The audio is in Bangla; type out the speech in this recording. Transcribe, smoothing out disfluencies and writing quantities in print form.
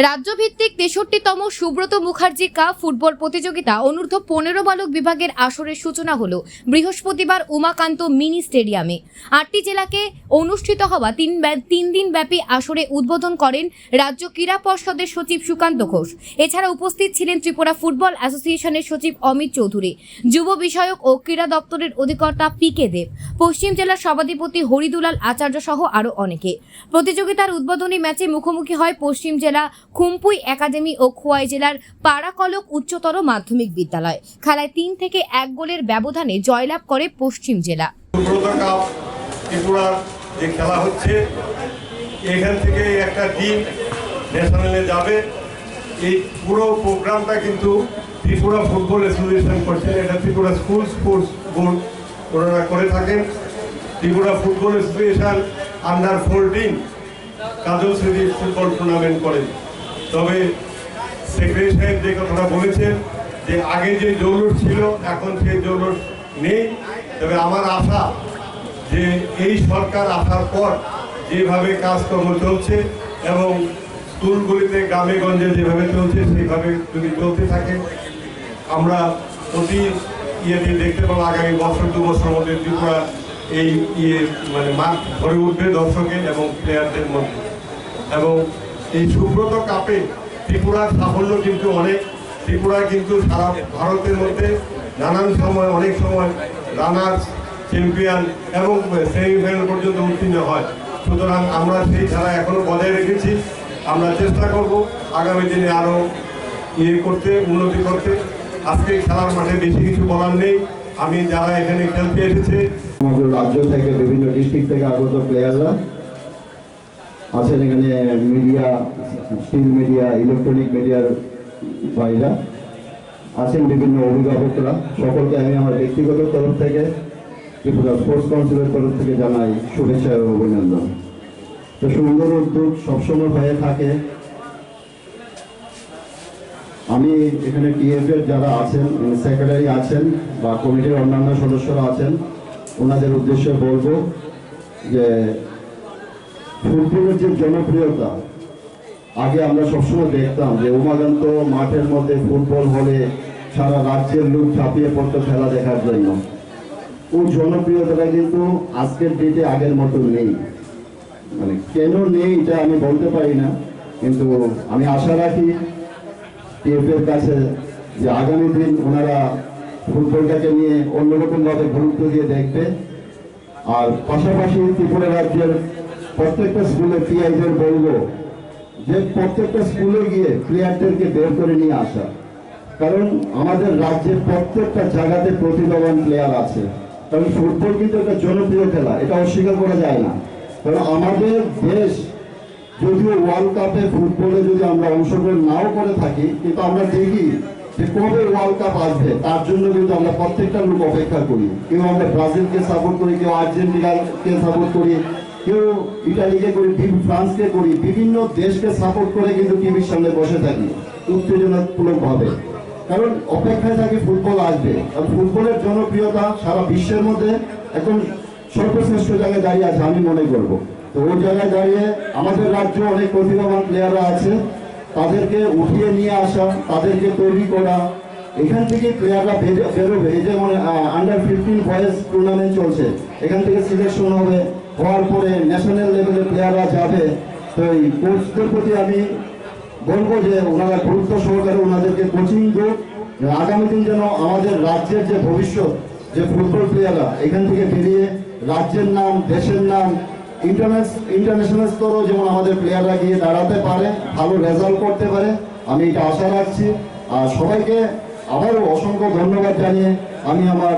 রাজ্যভিত্তিক ৬৩তম সুব্রত মুখার্জি কাপ ফুটবল প্রতিযোগিতা অনূর্ধ্ব ১৫ বালক বিভাগের আসরের সূচনা হলো বৃহস্পতিবার উমাকান্ত মিনি স্টেডিয়ামে। ৮টি জেলাকে অনুষ্ঠিত হওয়া তিন দিন ব্যাপী আসরে উদ্বোধন করেন রাজ্য ক্রীড়া পর্ষদের সচিব সুকান্ত ঘোষ। এছাড়া উপস্থিত ছিলেন ত্রিপুরা ফুটবল অ্যাসোসিয়েশনের সচিব অমিত চৌধুরী, যুব বিষয়ক ও ক্রীড়া দপ্তরের অধিকর্তা পি.কে. দেব, পশ্চিম জেলার সভাধিপতি হরিদুলাল আচার্য সহ আরও অনেকে। প্রতিযোগিতার উদ্বোধনী ম্যাচে মুখোমুখি হয় পশ্চিম জেলা খুমপুই একাডেমি ও খোয়াই জেলার পাড়াকলক উচ্চতর মাধ্যমিক বিদ্যালয়। খেলায় ৩ থেকে ১ গোলের ব্যবধানে জয়লাভ করে পশ্চিম জেলা। ত্রিপুরার যে খেলা হচ্ছে, এখান থেকে একটা টিম ন্যাশনালে যাবে। এই পুরো প্রোগ্রামটা কিন্তু ত্রিপুরা ফুটবল অ্যাসোসিয়েশন করছে। এটা ত্রিপুরা স্কুল স্পোর্টস বোর্ড ওনারা করে থাকেন। ত্রিপুরা ফুটবল অ্যাসোসিয়েশন আন্ডার 14 কাজল স্মৃতি ফুটবল টুর্নামেন্ট করেন। তবে সেক্রেটারি সাহেব যে কথাটা বলেছেন যে আগে যে জৌলুস ছিল এখন সেই জৌলুস নেই। তবে আমার আশা যে এই সরকার আসার পর যেভাবে কাজকর্ম চলছে এবং স্কুলগুলিতে গ্রামে গঞ্জে যেভাবে চলছে সেইভাবে যদি চলতে থাকে, আমরা অতি ইয়েতে দেখতে পাবো আগামী বছর 2 বছরের মধ্যে ত্রিপুরা এই মাঠ ভরে উঠবে দর্শকের এবং প্লেয়ারদের মধ্যে। এবং এই সুব্রত কাপে ত্রিপুরার সাফল্য কিন্তু অনেক। ত্রিপুরা কিন্তু সারা ভারতের মধ্যে নানান সময় অনেক সময় রানার্স, চ্যাম্পিয়ন এবং সেমিফাইনাল পর্যন্ত উত্তীর্ণ হয়। সুতরাং আমরা সেই খেলা এখনও বজায় রেখেছি। আমরা চেষ্টা করব আগামী দিনে আরও করতে, উন্নতি করতে। আজকে খেলার মাঠে বেশি কিছু বলার নেই। আমি যারা এখানে খেলতে এসেছে, আমাদের রাজ্য থেকে বিভিন্ন ডিস্ট্রিক্ট থেকে আগত প্লেয়াররা আছেন, এখানে মিডিয়া, স্টিল মিডিয়া, ইলেকট্রনিক মিডিয়ার ভাইরা আছেন, বিভিন্ন অভিভাবকরা। সকলকে আমি আমার ব্যক্তিগত তরফ থেকে, ত্রিপুরা স্পোর্টস কাউন্সিলের তরফ থেকে জানাই শুভেচ্ছা এবং অভিনন্দন। তো সুন্দর উদ্যোগ সবসময় হয়ে থাকে। আমি এখানে টিএফের যারা আছেন, সেক্রেটারি আছেন বা কমিটির অন্যান্য সদস্যরা আছেন, ওনাদের উদ্দেশ্যে বলবো যে ফুটবলের যে জনপ্রিয়তা, আগে আমরা সবসময় দেখতাম যে উমাকান্ত মাঠের মধ্যে ফুটবল হলে সারা রাজ্যের লোক ঝাঁপিয়ে পড়তো খেলা দেখার জন্য। ওই জনপ্রিয়তাটা কিন্তু আজকের ডেটে আগের মতো নেই। মানে কেন নেই এটা আমি বলতে পারি না, কিন্তু আমি আশা রাখি টিএফের কাছে যে আগামী দিন ওনারা ফুটবলটাকে নিয়ে অন্যরকমভাবে গুরুত্ব দিয়ে দেখবে। আর পাশাপাশি ত্রিপুরা রাজ্যের প্রত্যেকটা স্কুলে পিআইদের বলবো যে প্রত্যেকটা স্কুলে গিয়ে প্লেয়ারদেরকে বের করে নিয়ে আসা। কারণ আমাদের রাজ্যের প্রত্যেকটা জায়গাতে প্রতিভাবান প্লেয়ার আছে। কারণ ফুটবল কিন্তু একটা জনপ্রিয় খেলা, এটা অস্বীকার করা যায় না। কারণ আমাদের দেশ যদিও ওয়ার্ল্ড কাপে ফুটবলে যদি আমরা অংশগ্রহণ নাও করে থাকি, কিন্তু আমরা দেখি যে কবে ওয়ার্ল্ড কাপ আসবে তার জন্য কিন্তু আমরা প্রত্যেকটা লোক অপেক্ষা করি। কেউ আমরা ব্রাজিলকে সাপোর্ট করি, কেউ আর্জেন্টিনাকে সাপোর্ট করি, কেউ ইটালিকে করি, ফ্রান্সকে করি, বিভিন্ন দেশকে সাপোর্ট করে কিন্তু টিভির সামনে বসে থাকি উত্তেজনামূলকভাবে। কারণ অপেক্ষায় থাকি ফুটবল আসবে। আর ফুটবলের জনপ্রিয়তা সারা বিশ্বের মধ্যে এখন সর্বশ্রেষ্ঠ জায়গায় দাঁড়িয়ে আছে আমি মনে করব। তো ওই জায়গায় দাঁড়িয়ে আমাদের রাজ্যে অনেক প্রতিভাবান প্লেয়াররা আছে, তাদেরকে উঠিয়ে নিয়ে আসা, তাদেরকে তৈরি করা, এখান থেকে প্লেয়াররা বেরোবে। এই যেমন আন্ডার 15 বয়েজ টুর্নামেন্ট চলছে, এখান থেকে সিলেকশন হবে, হওয়ার পরে ন্যাশনাল লেভেলে প্লেয়াররা যাবে। তো এই কোচদের প্রতি আমি বলবো যে ওনারা গুরুত্ব সহকারে ওনাদেরকে কোচিং দেয়। আগামী দিন যেন আমাদের রাজ্যের যে ভবিষ্যৎ, যে ফুটবল প্লেয়াররা এখান থেকে বেরিয়ে রাজ্যের নাম, দেশের নাম, ইন্টারন্যাশনাল স্তরেও যেমন আমাদের প্লেয়াররা গিয়ে দাঁড়াতে পারে, ভালো রেজাল্ট করতে পারে, আমি এটা আশা রাখছি। আর সবাইকে আবারও অসংখ্য ধন্যবাদ জানিয়ে আমি আমার